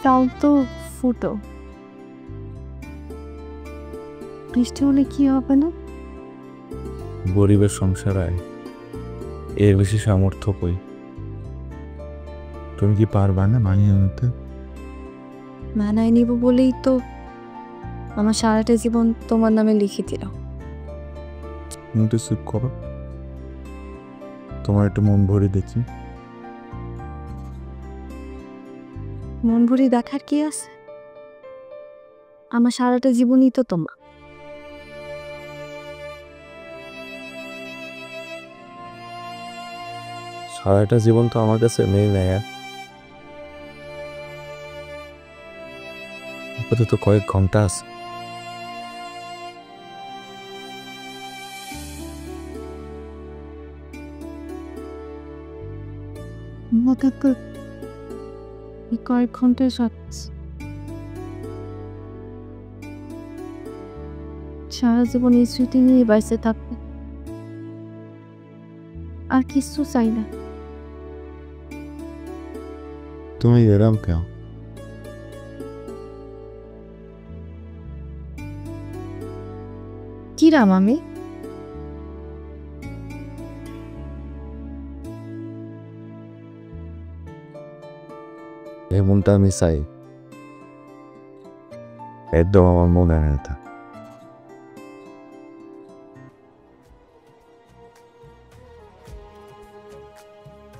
তাও তো ফুটো, বৃষ্টি হলে কি হবে না? গরিবের সংসারায় এর বেশি সামর্থ্য কই? তুমি কি পারবা না মানিয়ে নিতে? মানায় নিব বলেই তো আমার সারাটা জীবন তোমার নামে লিখে দিলাম। একটু চুপ করো, তোমার একটু মন ভরে দেখি। মন ভরে দেখার কি আছে? আমার সারাটা জীবনই তো তোমার। সারাটা জীবন তো আমার কাছে নেই নেয়া, আপাতত কয়েক ঘন্টা আছে। আমাকে তো এই কয়েক ঘন্টায় সারা জীবন এই স্মৃতি নিয়ে বাইসে থাকবে, আর কিছু চাই না। তুমি এরম কেন? কিরাম আমি? এমনটা আমি চাই, একদম আমার মনে হয় না।